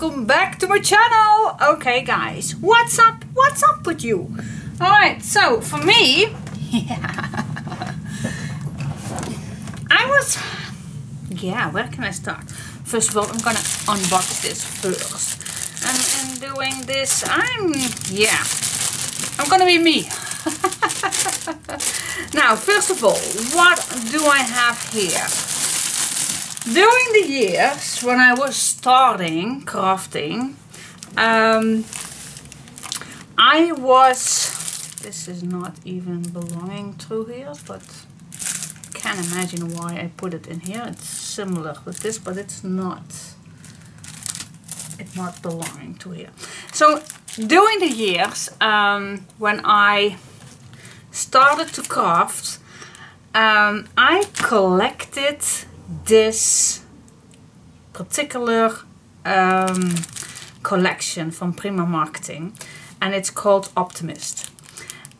welcome back to my channel. Okay guys, what's up with you? Alright, so for me, where can I start? First of all, I'm gonna unbox this first. And in doing this, I'm gonna be me. Now, first of all, what do I have here? During the years when I was starting crafting, this is not even belonging through here, but I can't imagine why I put it in here. It's similar with this, but it's not belonging to here. So during the years when I started to craft, I collected this particular collection from Prima Marketing, and it's called Optimist.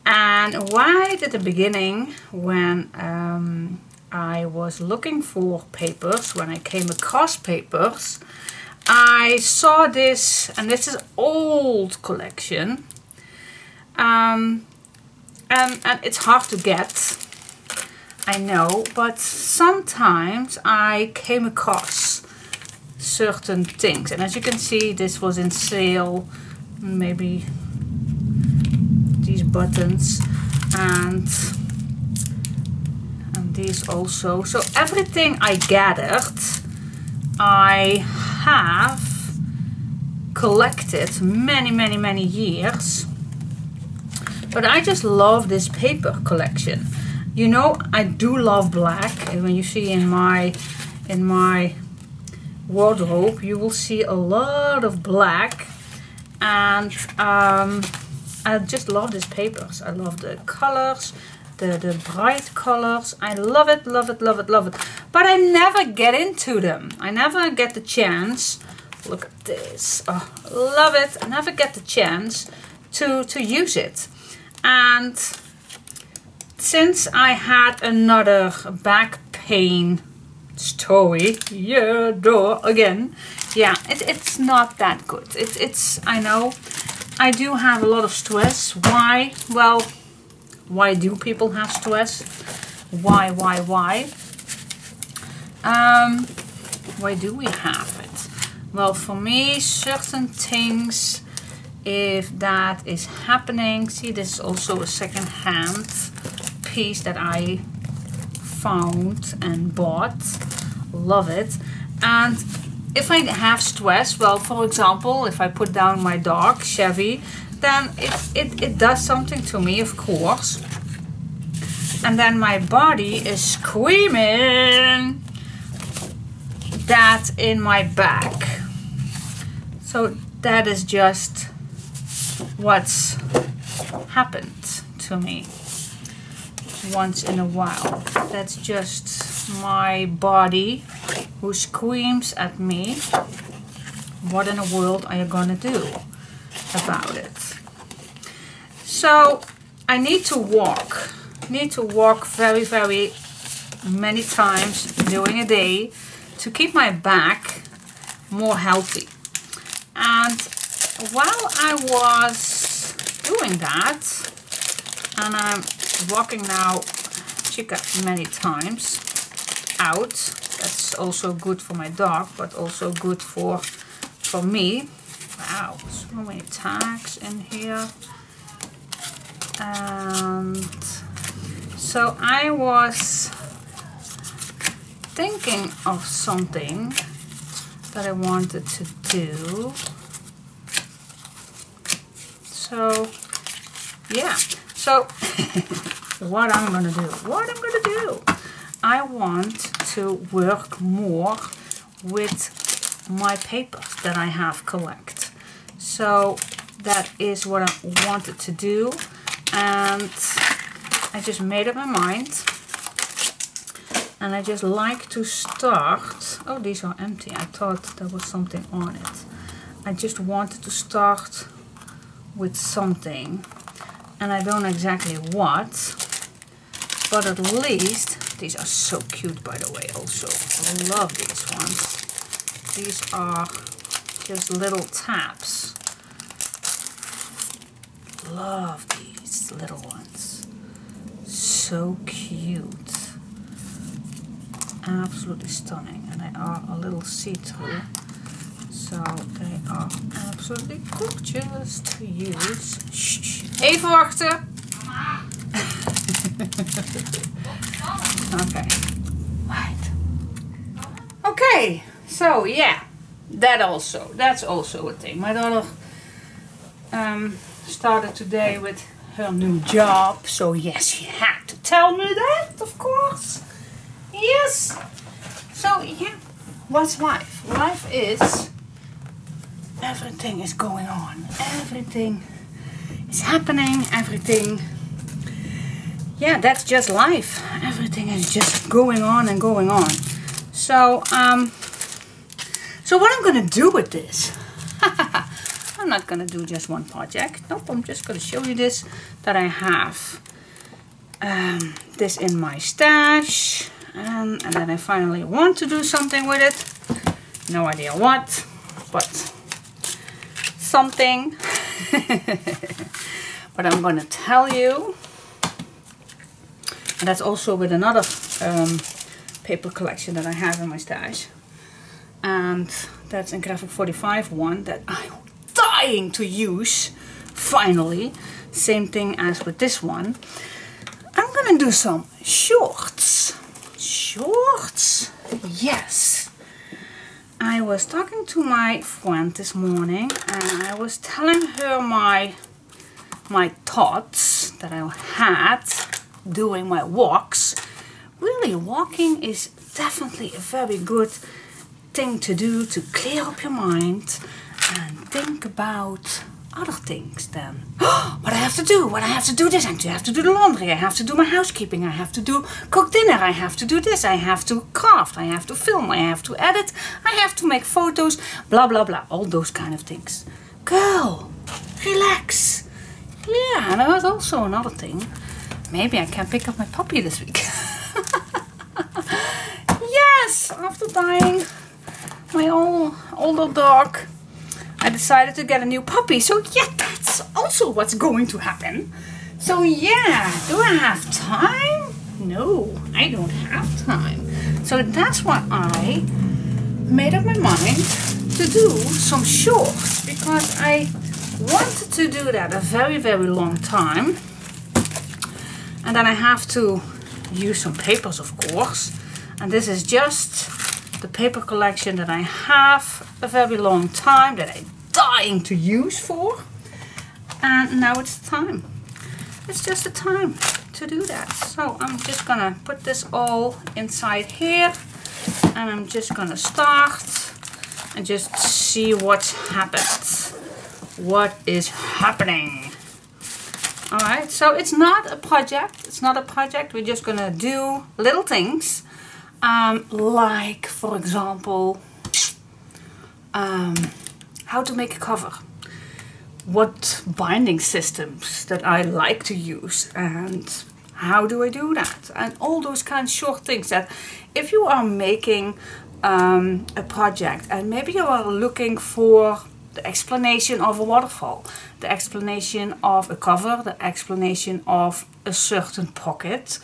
And right at the beginning, when I was looking for papers, when I came across papers, I saw this, and this is old collection, and it's hard to get, I know, but sometimes I came across certain things, and as you can see, this was in sale. Maybe these buttons and these also. So everything I gathered, I have collected many years, but I just love this paper collection. You know, I do love black, and when you see in my wardrobe, you will see a lot of black, and I just love these papers. I love the colors, the bright colors. I love it. But I never get into them. I never get the chance. Look at this. Oh, love it. I never get the chance to use it. And since I had another back pain story, it's not that good. It's I know I do have a lot of stress. Why? Well, why do people have stress? Why do we have it? Well, for me, certain things, if that is happening, see, this is also a second-hand piece that I found and bought. Love it. And if I have stress, well, for example, if I put down my dog Chevy, then it does something to me, of course, and then my body is screaming that in my back. So that is just what's happened to me once in a while. That's just my body who screams at me. What in the world are you gonna do about it? So I need to walk very many times during a day to keep my back more healthy. And while I was doing that, and I'm walking now Chica many times out, that's also good for my dog, but also good for me. Wow, so many tags in here. And so I was thinking of something that I wanted to do. So yeah, so what I'm gonna do, I want to work more with my papers that I have collect. So that is what I wanted to do, and I just made up my mind, and I just like to start. Oh, these are empty. I thought there was something on it. I just wanted to start with something, and I don't know exactly what, but at least these are so cute, by the way. Also, I love these ones. These are just little taps. Love these little ones. So cute. Absolutely stunning. And they are a little see-through. So they are absolutely gorgeous to use. Shh. Even wachten. Okay. Right. Okay. So yeah, that's also a thing. My daughter started today with her new job, so yes, she had to tell me that, of course. Yes. So yeah, what's life? Life is everything is going on. Everything is happening. Everything. Yeah, that's just life. Everything is just going on and going on. So so what I'm gonna do with this? I'm not gonna do just one project. Nope, I'm just gonna show you this, that I have this in my stash, and then I finally want to do something with it. No idea what, but something. But I'm gonna tell you. And that's also with another paper collection that I have in my stash. And that's a Graphic 45 one that I'm dying to use, finally. Same thing as with this one. I'm gonna do some shorts. Shorts? Yes. I was talking to my friend this morning and I was telling her my thoughts that I had doing my walks. Really, walking is definitely a very good thing to do to clear up your mind and think about other things than what I have to do, what I have to do this, I have to do the laundry, I have to do my housekeeping, I have to cook dinner, I have to do this, I have to craft, I have to film, I have to edit, I have to make photos, blah blah blah, all those kind of things. Girl, relax. Yeah, and there was also another thing. Maybe I can pick up my puppy this week. Yes, after dying my older dog, I decided to get a new puppy. So yeah, that's also what's going to happen. So yeah, do I have time? No, I don't have time. So that's what I made up my mind to do some shorts, because I wanted to do that a very, very long time. And then I have to use some papers, of course. And this is just the paper collection that I have a very long time, that I'm dying to use for. And now it's time. It's just the time to do that. So I'm just gonna put this all inside here. And I'm just gonna start and just see what happens. What is happening? Alright, so it's not a project. It's not a project. We're just gonna do little things. Like, for example, how to make a cover. What binding systems that I like to use, and how do I do that? And all those kind of short things that if you are making a project and maybe you are looking for the explanation of a waterfall, the explanation of a cover, the explanation of a certain pocket,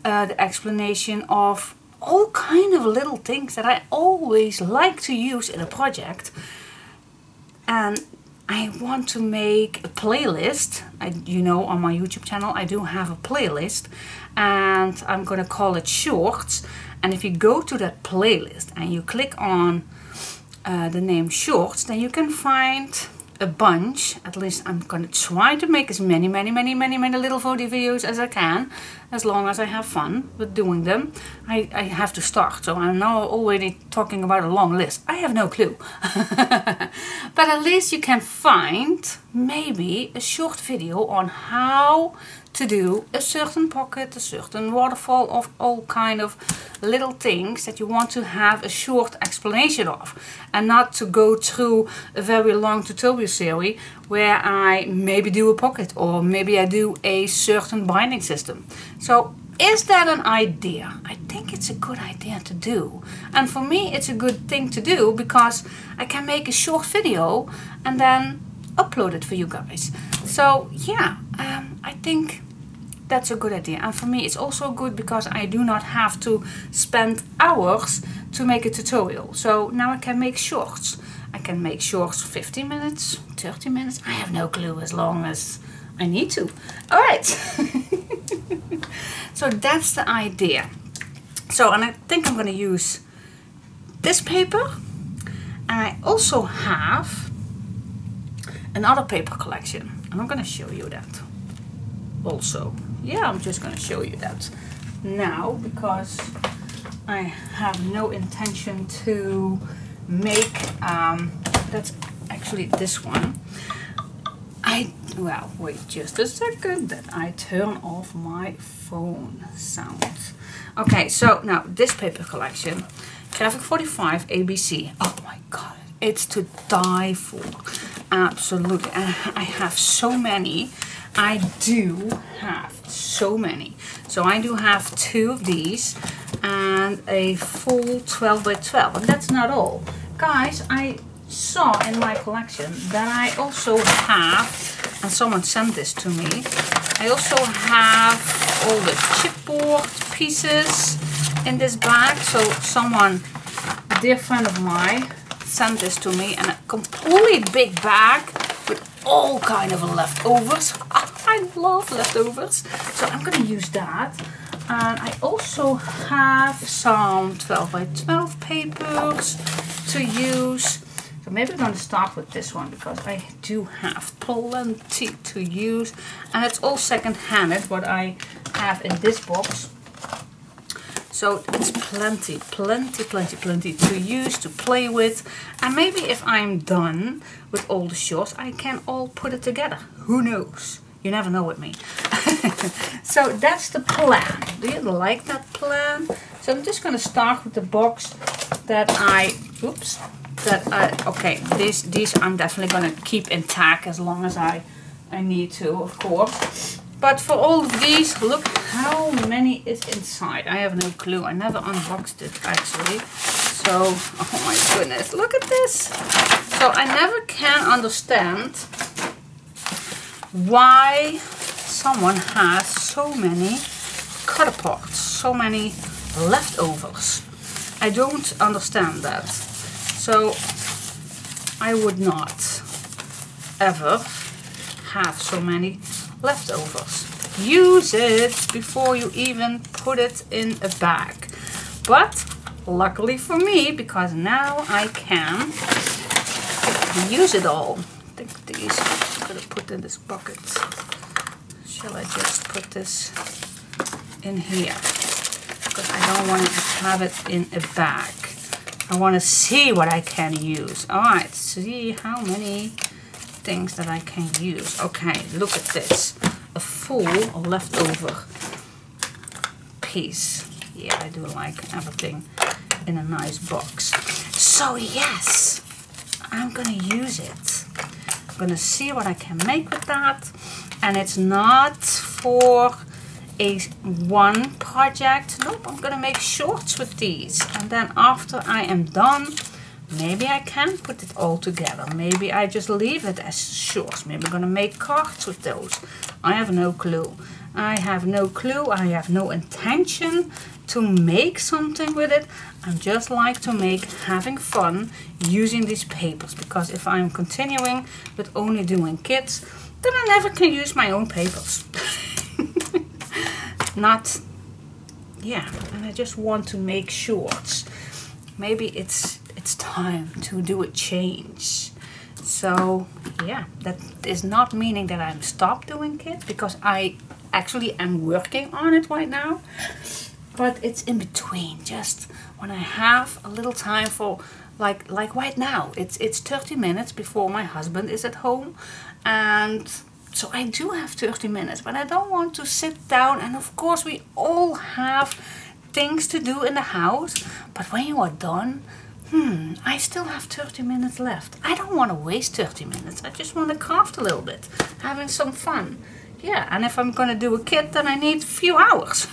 the explanation of all kind of little things that I always like to use in a project. And I want to make a playlist. You know, on my YouTube channel I do have a playlist, and I'm gonna call it Shorts. And if you go to that playlist and you click on the name Shorts, then you can find a bunch. At least I'm gonna try to make as many little photo videos as I can, as long as I have fun with doing them. I have to start, so I'm now already talking about a long list. I have no clue. But at least you can find maybe a short video on how to do a certain pocket, a certain waterfall, of all kind of little things that you want to have a short explanation of, and not to go through a very long tutorial series where I maybe do a pocket or maybe I do a certain binding system. So is that an idea? I think it's a good idea to do. And for me, it's a good thing to do because I can make a short video and then upload it for you guys. So yeah, I think that's a good idea. And for me, it's also good because I do not have to spend hours to make a tutorial. So now I can make shorts. I can make shorts 15 minutes, 30 minutes. I have no clue, as long as I need to. All right. So that's the idea. So, and I think I'm going to use this paper. And I also have another paper collection. And I'm going to show you that also. Yeah, I'm just going to show you that now because I have no intention to make, that's actually this one. Well, wait just a second that I turn off my phone sound. Okay, so now this paper collection, Graphic 45 ABC. Oh my god, it's to die for. Absolutely. And I have so many. I do have so many. So I do have 2 of these and a full 12 by 12. And that's not all. Guys, I saw in my collection that I also have, and someone sent this to me, I also have all the chipboard pieces in this bag. So someone, a dear friend of mine, sent this to me, and a complete big bag with all kind of leftovers. I love leftovers, so I'm gonna use that. And I also have some 12 by 12 papers to use. So maybe I'm going to start with this one because I do have plenty to use. And it's all second-handed what I have in this box. So it's plenty to use, to play with. And maybe if I'm done with all the shorts, I can all put it together. Who knows? You never know with me. So that's the plan. Do you like that plan? So I'm just going to start with the box that okay, these I'm definitely going to keep intact as long as I need to, of course. But for all of these, look how many is inside. I have no clue. I never unboxed it actually. So, oh my goodness, look at this. So I never can understand why someone has so many cut aparts, so many leftovers. I don't understand that. So I would not ever have so many leftovers. Use it before you even put it in a bag. But luckily for me, because now I can use it all. I think these I'm gonna put in this bucket. Shall I just put this in here? Because I don't want to have it in a bag. I want to see what I can use. Alright, see how many things that I can use. Okay, look at this. A full leftover piece. Yeah, I do like everything in a nice box. So yes, I'm gonna use it. I'm gonna see what I can make with that. And it's not for a one project. Nope, I'm gonna make shorts with these. And then after I am done, maybe I can put it all together. Maybe I just leave it as shorts. Maybe I'm gonna make cards with those. I have no clue. I have no clue. I have no intention to make something with it. I just like to make, having fun using these papers. Because if I'm continuing with only doing kids, then I never can use my own papers. And I just want to make shorts. Maybe it's time to do a change. So yeah, that is not meaning that I'm stopped doing kids, because I actually am working on it right now. But it's in between, just when I have a little time for, like right now, it's 30 minutes before my husband is at home, and so I do have 30 minutes, but I don't want to sit down. And of course we all have things to do in the house, but when you are done, I still have 30 minutes left. I don't want to waste 30 minutes. I just want to craft a little bit, having some fun. yeah, and if I'm gonna do a kit, then I need a few hours.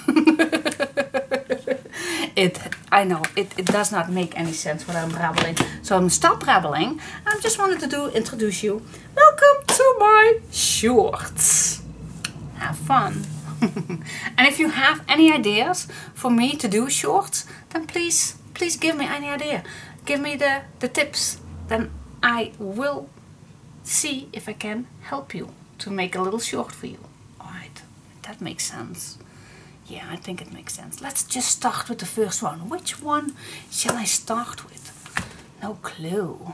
I know, it does not make any sense when I'm rambling. So I'm gonna stop rambling. I just wanted to introduce you. Welcome to my shorts. Have fun. And if you have any ideas for me to do shorts, then please give me any idea. Give me the tips. Then I will see if I can help you to make a little short for you. Alright, that makes sense. Yeah, I think it makes sense. Let's just start with the first one. Which one shall I start with? No clue.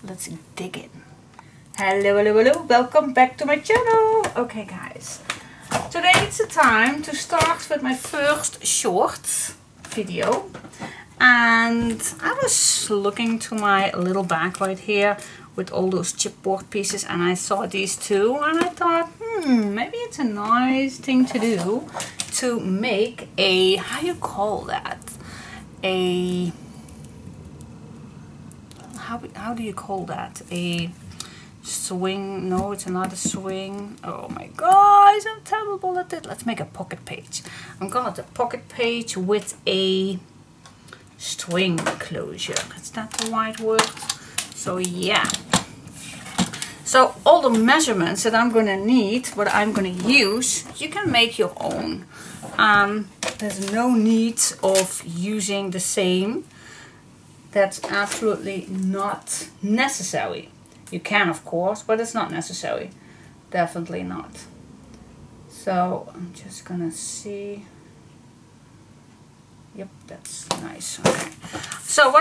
Let's dig in. Hello. Welcome back to my channel. Okay, guys. Today it's the time to start with my first short video. And I was looking to my little bag right here with all those chipboard pieces, and I saw these two, and I thought, maybe it's a nice thing to do to make a, how you call that? How do you call that? A swing? No, it's not a swing. Oh my gosh, I'm terrible at it. Let's make a pocket page. I'm gonna do a pocket page with a string closure. Is that the right word? So yeah. So all the measurements that I'm gonna need, what I'm gonna use, you can make your own. There's no need of using the same. That's absolutely not necessary. You can, of course, but it's not necessary. Definitely not. So I'm just gonna see. Yep, that's nice. Okay. So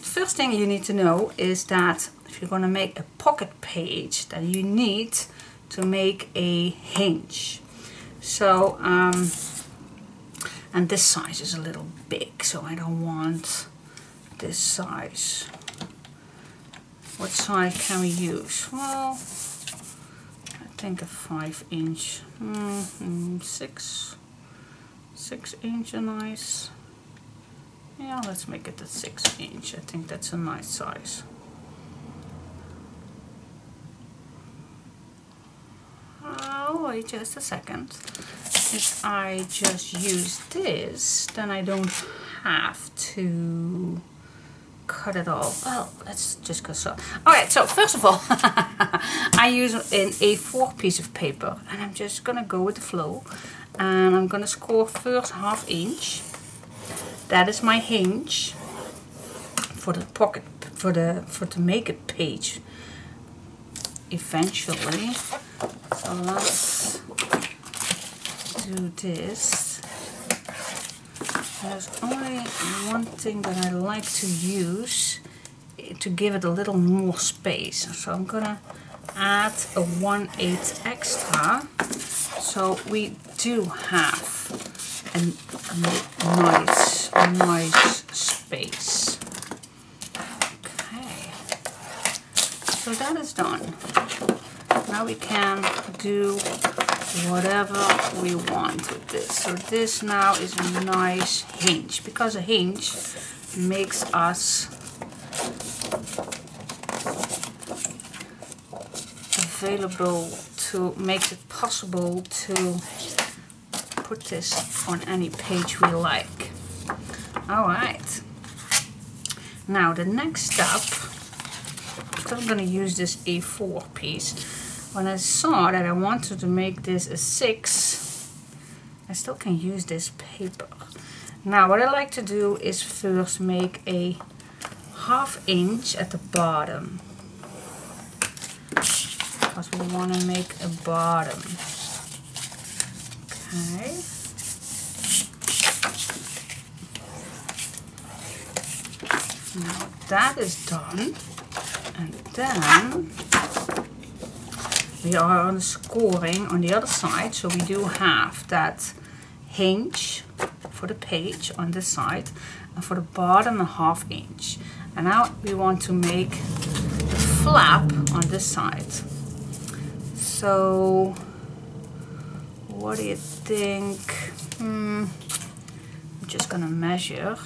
first thing you need to know is that if you're gonna make a pocket page, then you need to make a hinge. So and this size is a little big, so I don't want this size. What size can we use? Well, I think a 5-inch, 6-inch are nice. Yeah, let's make it a 6-inch. I think that's a nice size. Oh, wait just a second. If I just use this, then I don't have to cut it off. Well, let's just go so. Alright, so first of all, I use an A4 piece of paper, and I'm just gonna go with the flow, and I'm gonna score first 1/2 inch. That is my hinge for the pocket, to make a page eventually. So let's do this. There's only one thing that I like to use to give it a little more space. So I'm gonna add a 1/8 extra. So we do have a nice space. Okay. So that is done. Now we can do whatever we want with this. So this now is a nice hinge, because a hinge makes us makes it possible to put this on any page we like. Alright. Now the next step, I'm going to use this A4 piece. When I saw that I wanted to make this a 6, I still can use this paper. Now what I like to do is first make a 1/2 inch at the bottom, because we want to make a bottom. Okay. Now that is done, and then we are on scoring on the other side, so we do have that hinge for the page on this side, and for the bottom a 1/2 inch. And now we want to make the flap on this side. So what do you think? I'm just gonna measure.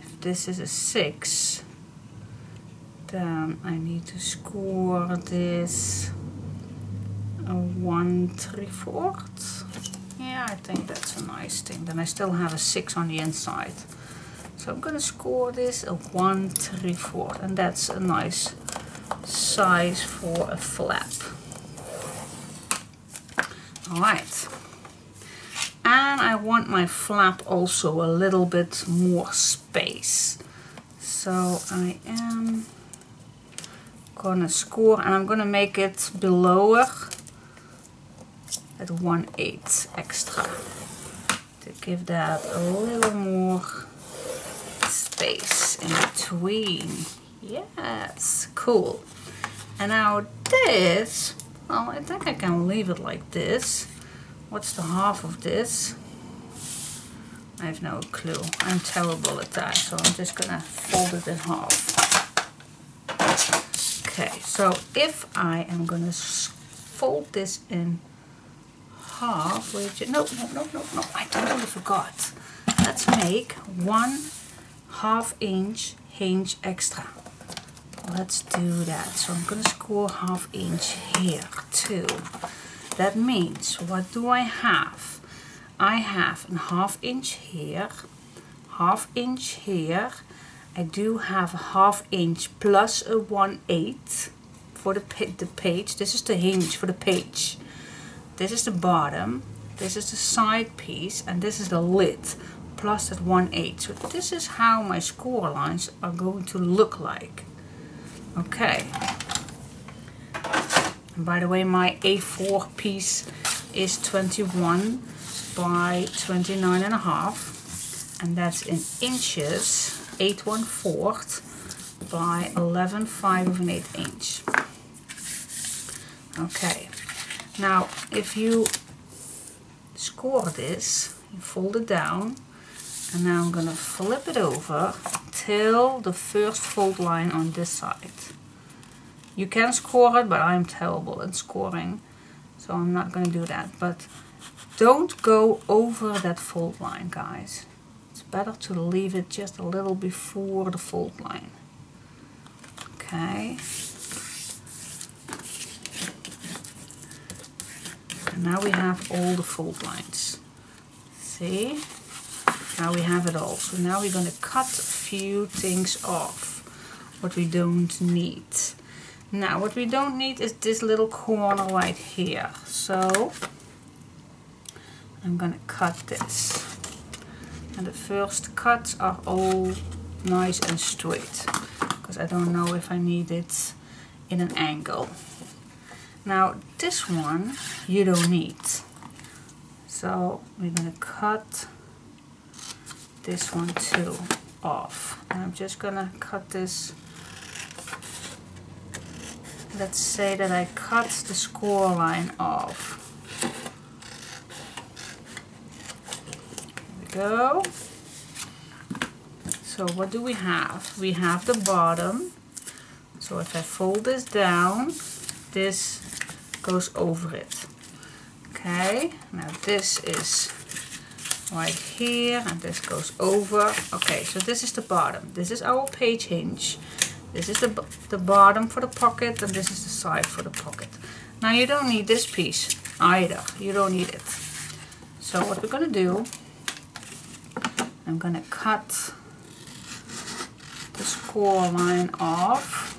If this is a 6, then I need to score this 1/3. Yeah, I think that's a nice thing. Then I still have a 6 on the inside. So I'm going to score this a 1/3, and that's a nice size for a flap. Alright. And I want my flap also a little bit more space. So I am gonna score, and I'm gonna make it below at 1/8 extra to give that a little more space in between. Yes, cool. And now this, well, I think I can leave it like this. What's the half of this? I have no clue. I'm terrible at that, so I'm just gonna fold it in half. Okay, so if I am gonna fold this in half, no, I totally forgot. Let's make 1/2 inch hinge extra. Let's do that. So I'm gonna score 1/2 inch here too. That means, what do I have? I have a 1/2 inch here, 1/2 inch here. I do have a 1/2 inch plus a 1/8 for the page. This is the hinge for the page. This is the bottom. This is the side piece, and this is the lid plus that 1/8. So this is how my score lines are going to look like. Okay. And by the way, my A4 piece is 21 by 29.5, and that's in inches, 8/1/4 by 11/5 inch. Okay, now if you score this, you fold it down, and now I'm gonna flip it over till the first fold line on this side. You can score it, but I'm terrible at scoring, so I'm not going to do that. But don't go over that fold line, guys. It's better to leave it just a little before the fold line. Okay. And now we have all the fold lines. See? Now we have it all. So now we're going to cut a few things off, what we don't need. Now what we don't need is this little corner right here. So I'm gonna cut this. And the first cuts are all nice and straight, because I don't know if I need it in an angle. Now this one you don't need. So we're gonna cut this one too off. And I'm just gonna cut this. Let's say that I cut the score line off. There we go. So what do we have? We have the bottom. So if I fold this down, this goes over it. Okay, now this is right here, and this goes over. Okay, so this is the bottom. This is our page hinge. This is the bottom for the pocket, and this is the side for the pocket. Now you don't need this piece either. You don't need it. So what we're going to do, I'm going to cut the score line off.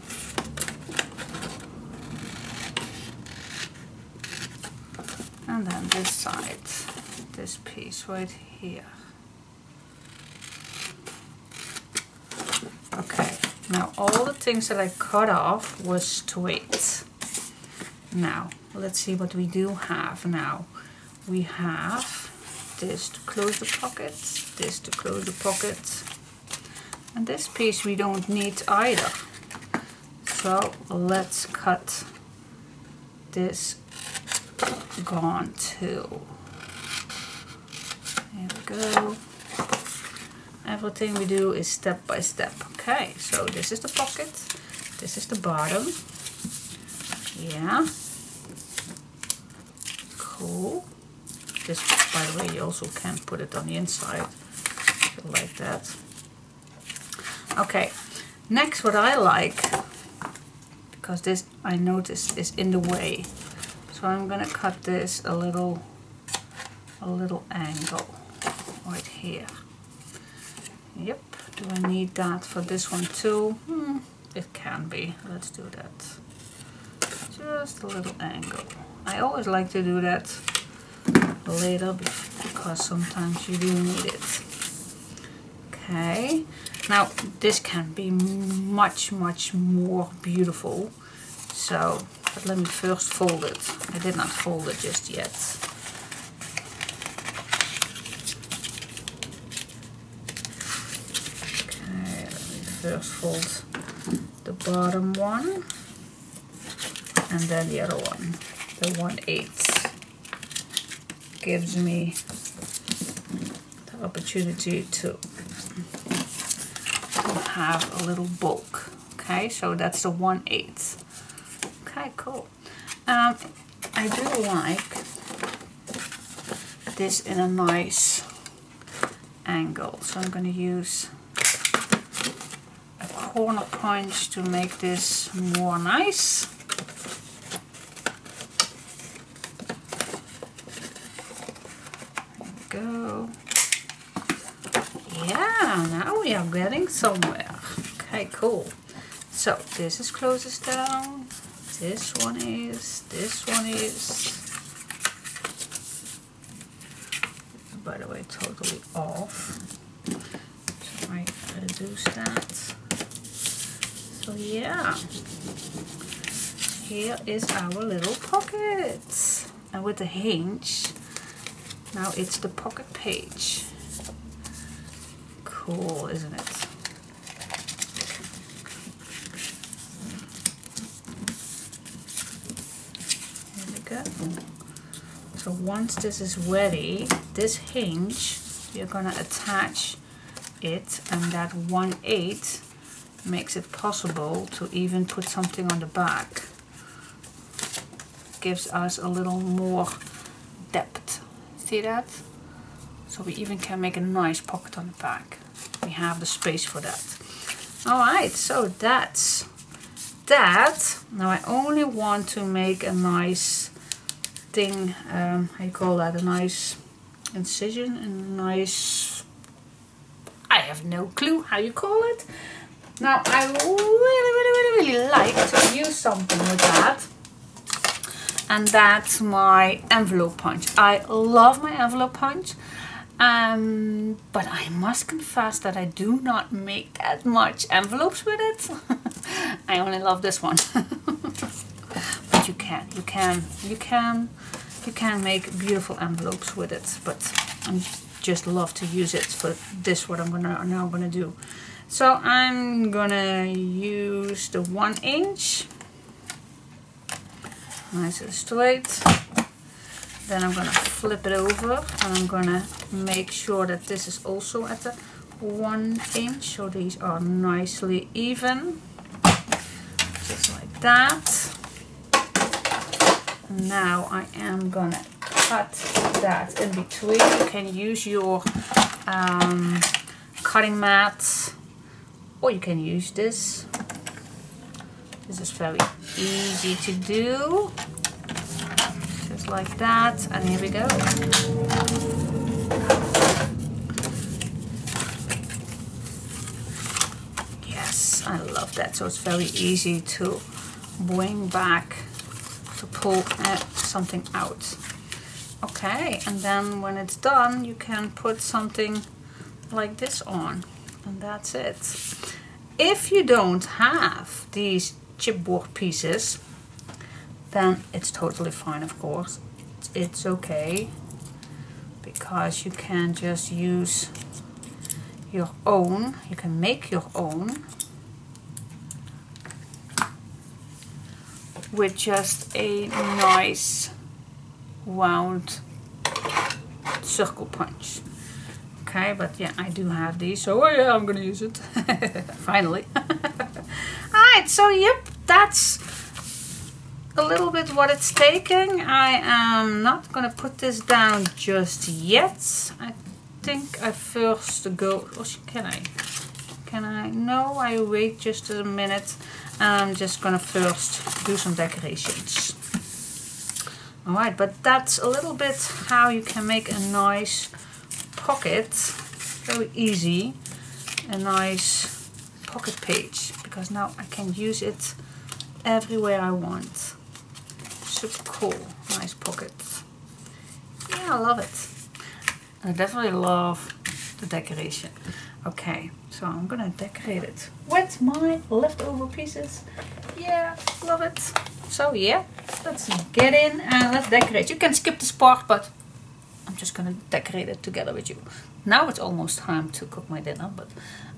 And then this side, this piece right here. Okay. Now all the things that I cut off was straight. Now let's see what we do have now. We have this to close the pocket, this to close the pocket, and this piece we don't need either. So let's cut this gone too. There we go. Everything we do is step by step. Okay, so this is the pocket, this is the bottom. Yeah. Cool. This, by the way, you also can put it on the inside, like that. Okay, next what I like, because this I noticed is in the way, So I'm gonna cut this a little angle right here. Yep, do I need that for this one too? It can be. Let's do that. Just a little angle. I always like to do that later because sometimes you do need it. Okay, now this can be much more beautiful. So, but let me first fold it. I did not fold it just yet. Okay, let me first fold the bottom one and then the other one. The 1/8 gives me the opportunity to have a little bulk. Okay, so that's the 1/8. Okay, cool. I do like this in a nice angle, so I'm going to use a corner punch to make this more nice. There we go. Yeah, now we are getting somewhere. Okay, cool. So this is closest down. This one is. By the way, totally off. So I reduce that. So yeah, here is our little pocket. And with the hinge, now it's the pocket page. Cool, isn't it? Here we go. So once this is ready, this hinge, you're gonna attach it, and that 1/8 makes it possible to even put something on the back. Gives us a little more depth. See that? So we even can make a nice pocket on the back. We have the space for that. Alright, so that's that. Now I only want to make a nice thing, how you call that, a nice incision, and a nice, I have no clue how you call it. Now I really like to use something with that, and that's my envelope punch. I love my envelope punch, but I must confess that I do not make that much envelopes with it. I only love this one. But you can make beautiful envelopes with it, but I just love to use it for this, what I'm now gonna do. So I'm gonna use the 1" nice and straight. Then I'm gonna flip it over, and I'm gonna make sure that this is also at the 1" so these are nicely even, just like that. And now I am gonna cut that in between. You can use your cutting mat, or you can use this. This is very easy to do. Just like that, and here we go. Yes, I love that. So it's very easy to bring back, to pull something out. Okay, and then when it's done, you can put something like this on, and that's it. If you don't have these chipboard pieces, then it's totally fine, of course. It's okay, because you can just use your own. You can make your own with just a nice round circle punch. Okay, but yeah, I do have these, so oh yeah, I'm gonna use it. Finally. Alright, so yep, that's a little bit what it's taking. I am not gonna put this down just yet. I think I first go, oh, can I? No, I wait just a minute, and I'm just gonna first do some decorations. Alright, but that's a little bit how you can make a nice pocket, very easy, a nice pocket page, because now I can use it everywhere I want. Super cool, nice pocket. Yeah, I love it. I definitely love the decoration. Okay, so I'm gonna decorate it with my leftover pieces. Yeah, love it. So yeah, let's get in and let's decorate. You can skip this part, but I'm just gonna decorate it together with you. Now it's almost time to cook my dinner, but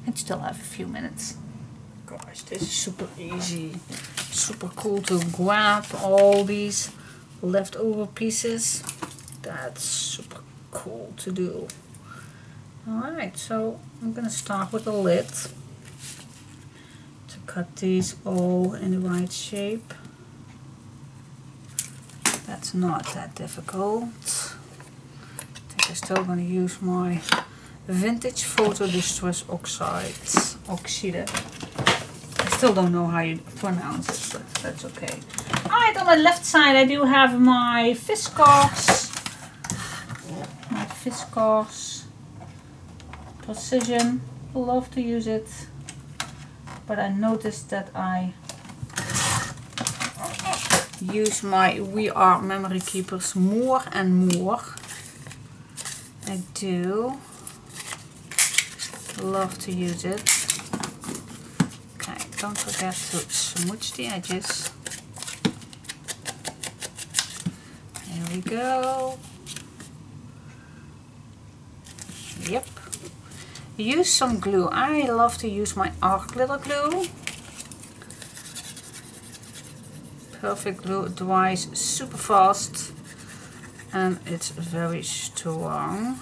I still have a few minutes. Gosh, this is super easy. Super cool to grab all these leftover pieces. That's super cool to do. Alright, so I'm gonna start with the lid to cut these all in the right shape. That's not that difficult. I think I'm still going to use my vintage photo distress oxide. I still don't know how you pronounce it, but that's okay. Alright, on the left side I do have my Viscose. My Viscose Precision. Love to use it, but I noticed that I use my We Are Memory Keepers more and more. I do love to use it. Okay, don't forget to smooch the edges. There we go. Yep. Use some glue. I love to use my art glitter glue. Perfect glue, it dries super fast and it's very strong.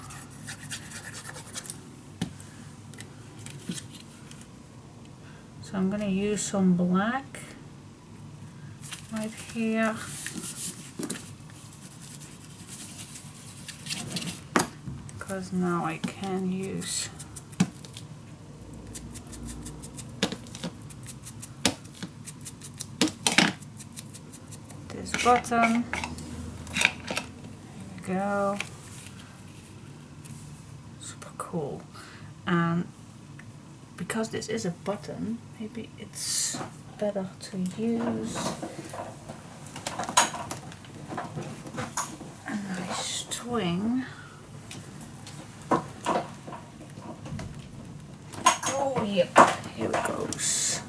So I'm gonna use some black right here. Because now I can use this button. There we go. Super cool. And because this is a button, maybe it's better to use a nice string. Oh yep, here it goes.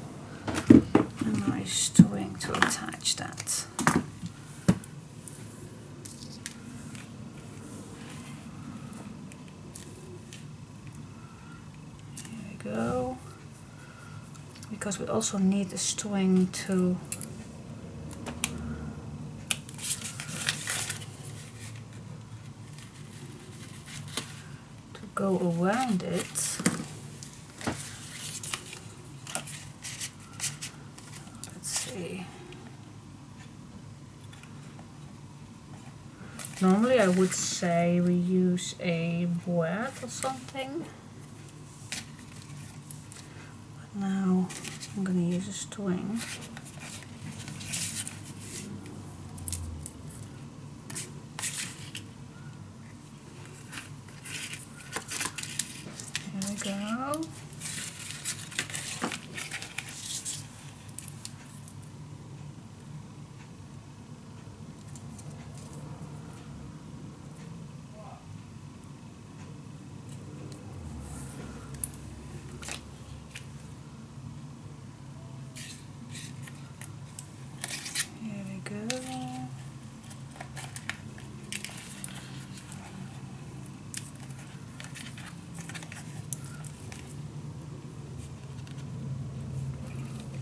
A nice string to attach that. Go, because we also need a string to go around it. Let's see. Normally I would say we use a board or something. Now I'm going to use a string. Here we go.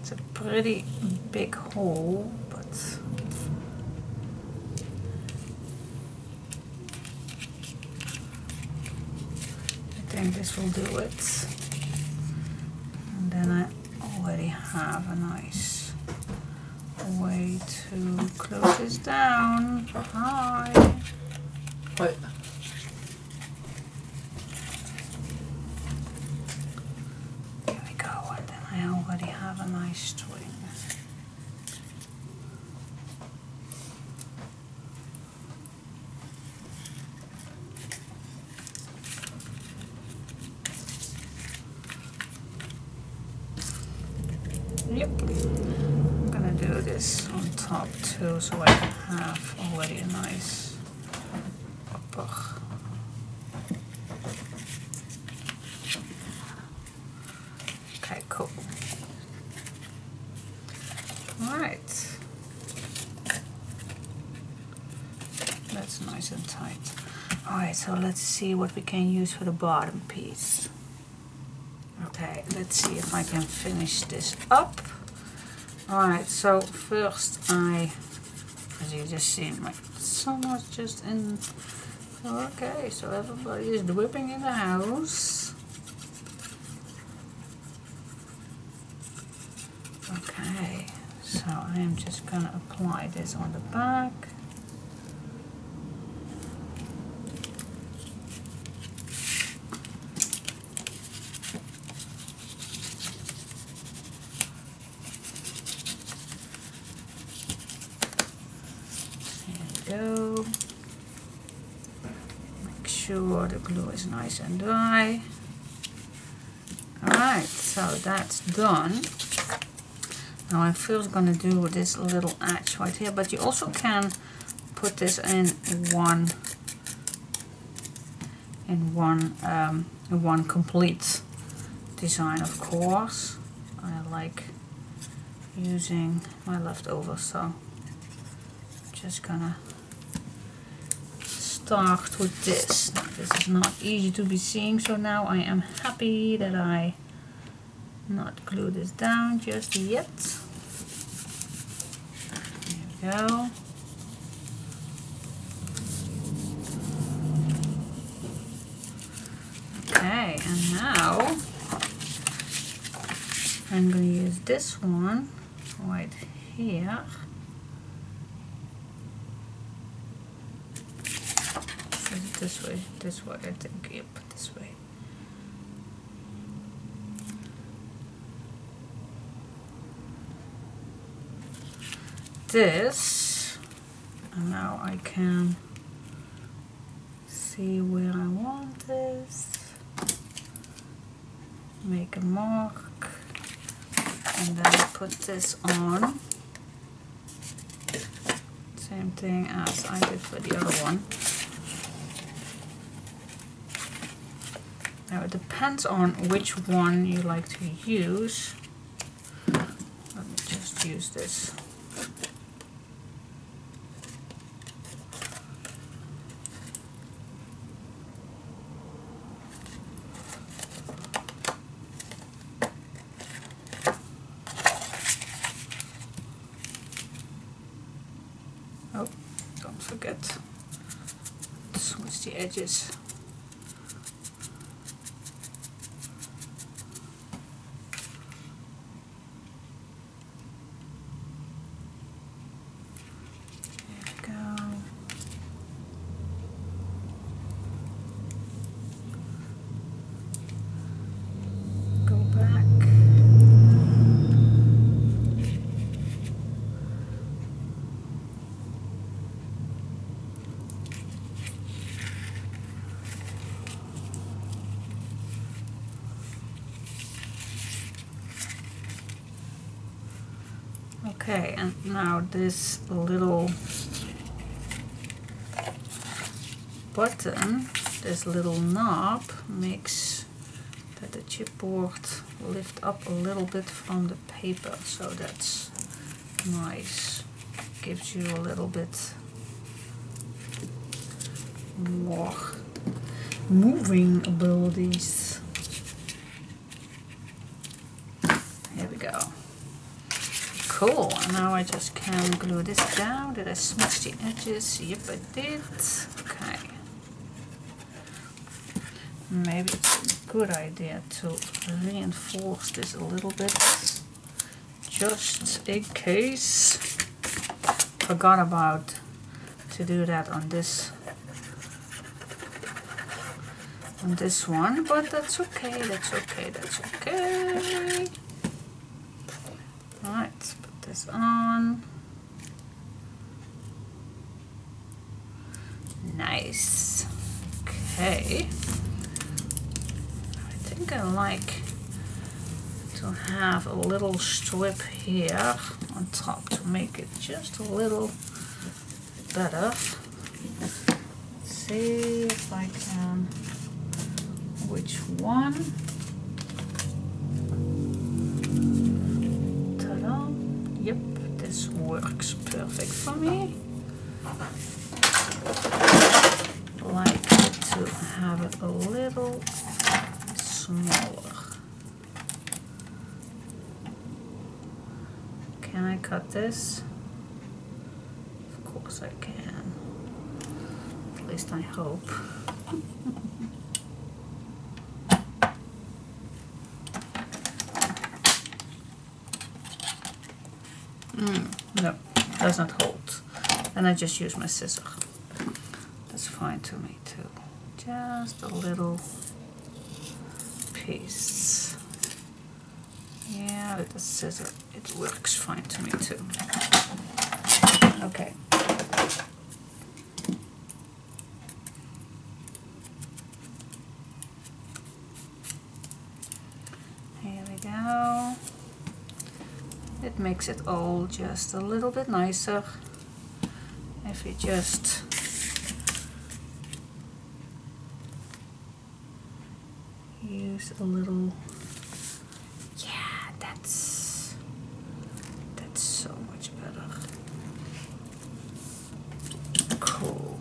It's a pretty big hole, but I think this will do it. And then I already have a nice way to close this down. Hi. Right. There we go, and then I already have a nice string. Yep. I'm gonna do this on top too, so I can have already a nice upper. Okay, cool. Alright. That's nice and tight. Alright, so let's see what we can use for the bottom piece. Okay, let's see if I can finish this up. Alright, so first as you just seen, my son was just in. Okay, so everybody is dripping in the house. Okay, so I am just gonna apply this on the back. Go. Make sure the glue is nice and dry. Alright, so that's done. Now I'm first going to do this little edge right here, but you also can put this in one complete design, of course. I like using my leftovers, so just gonna start with this. Now, this is not easy to be seeing, so now I am happy that I not glue this down just yet. There we go. Okay, and now I'm going to use this one right here. This way, I think, yep, this way. This, and now I can see where I want this, make a mark, and then put this on. Same thing as I did for the other one. Now it depends on which one you like to use. Let me just use this. Oh, don't forget to switch the edges. Okay, and now this little button, this little knob, makes that the chipboard lift up a little bit from the paper, so that's nice. Gives you a little bit more moving abilities. Here we go. Cool, and now I just can glue this down. Did I smudge the edges? Yep, I did. Okay. Maybe it's a good idea to reinforce this a little bit, just in case. Forgot about to do that on this one, but that's okay, that's okay, that's okay. Alright, put this on. Nice. Okay. I think I like to to have a little strip here on top to make it just a little better. Let's see if I can, which one? Ta-da! Yep, this works perfect for me. Like to have it a little smaller. Can I cut this? Of course I can. At least I hope. No, does not hold. And I just use my scissor. That's fine to me too. Just a little piece. Yeah, with the scissor it works fine to me too. Okay. Here we go. It makes it all just a little bit nicer if you just use a little. Yeah, that's so much better. Cool.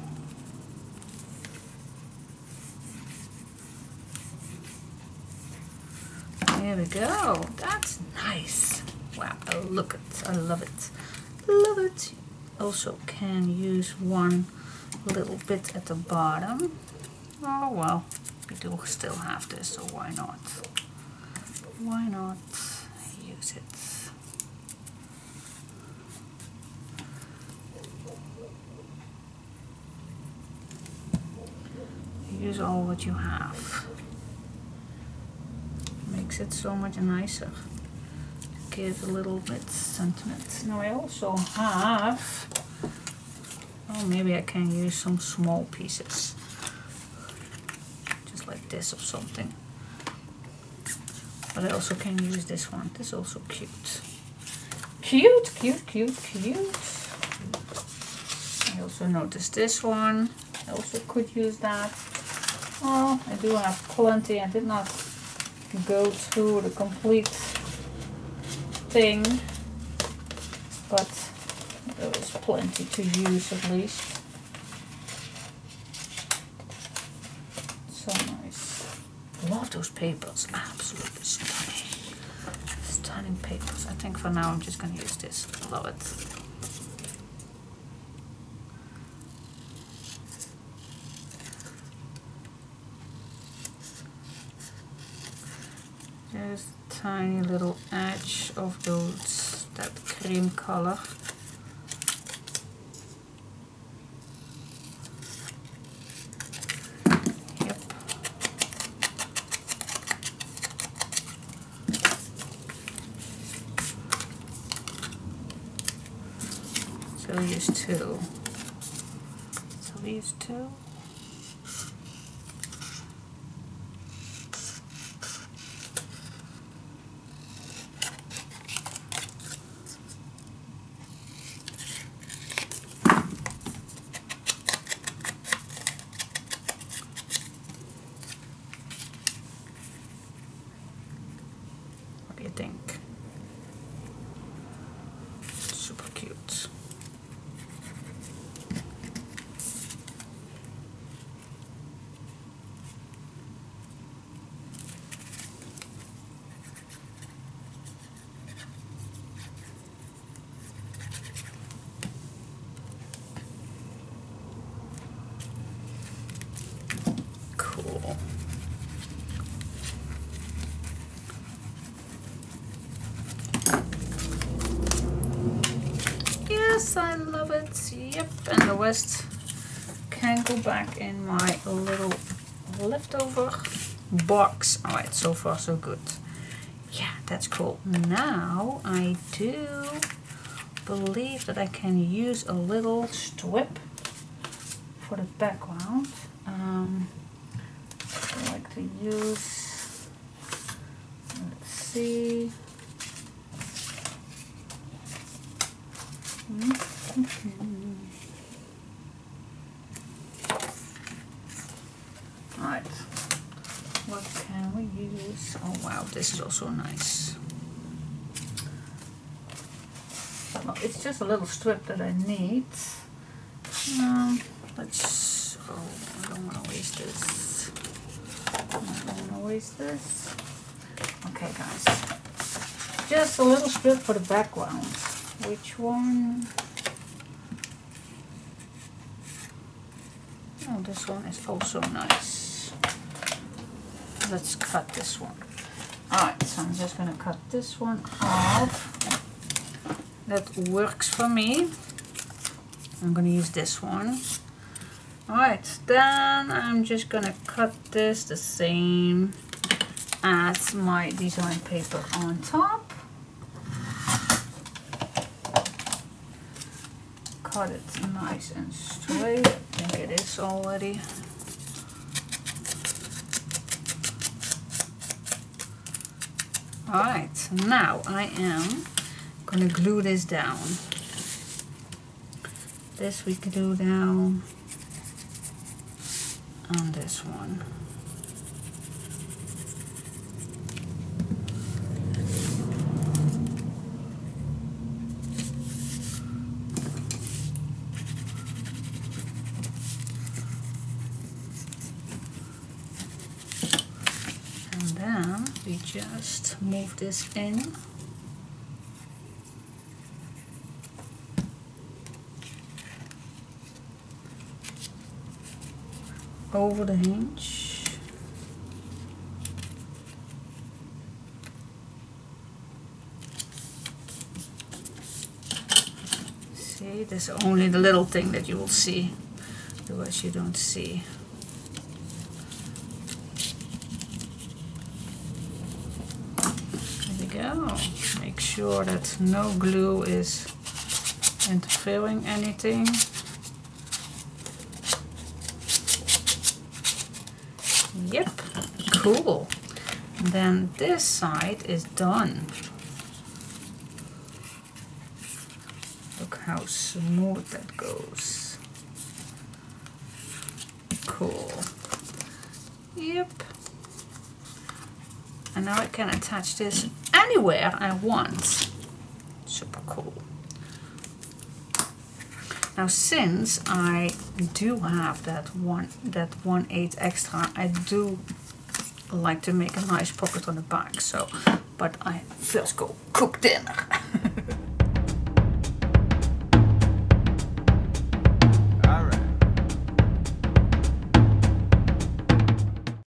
There we go. That's nice. Wow, look it. I love it. Love it. Also can use one little bit at the bottom. Oh well, we do still have this, so why not? Why not use it? Use all what you have. Makes it so much nicer. Give a little bit sentiment. Now I also have, oh, maybe I can use some small pieces, just like this or something. But I also can use this one. This is also cute. Cute, cute, cute, cute. I also noticed this one. I also could use that. Oh, I do have plenty. I did not go through the complete thing, but there is plenty to use at least. So nice. Love those papers. Absolutely stunning. Stunning papers. I think for now I'm just gonna use this. Love it. Just tiny little edge of those, that cream color. Yep. So use two. So use two. Think super cute. Cool. Yes, I love it. Yep, and the rest can go back in my little leftover box. Alright, so far so good. Yeah, that's cool. Now I do believe that I can use a little strip for the background. I like to use, let's see. Right, what can we use? Oh wow, this is also nice. Well, it's just a little strip that I need. Let's, oh, I don't want to waste this. I don't want to waste this. Okay guys, just a little strip for the background. Which one? Oh, this one is also nice. Let's cut this one. Alright, so I'm just going to cut this one off. That works for me. I'm going to use this one. Alright, then I'm just going to cut this the same as my design paper on top. Cut it nice and straight. I think it is already. Alright, now I am going to glue this down. This we glue down on this one. We just move this in. Over the hinge. See, this is only the little thing that you will see, the rest you don't see. Go. Make sure that no glue is interfering anything. Yep, cool. Then this side is done. Look how smooth that goes. Cool. Yep. And now I can attach this anywhere I want. Super cool. Now since I do have that 1/8 extra, I do like to make a nice pocket on the back. So, but I first go cook dinner.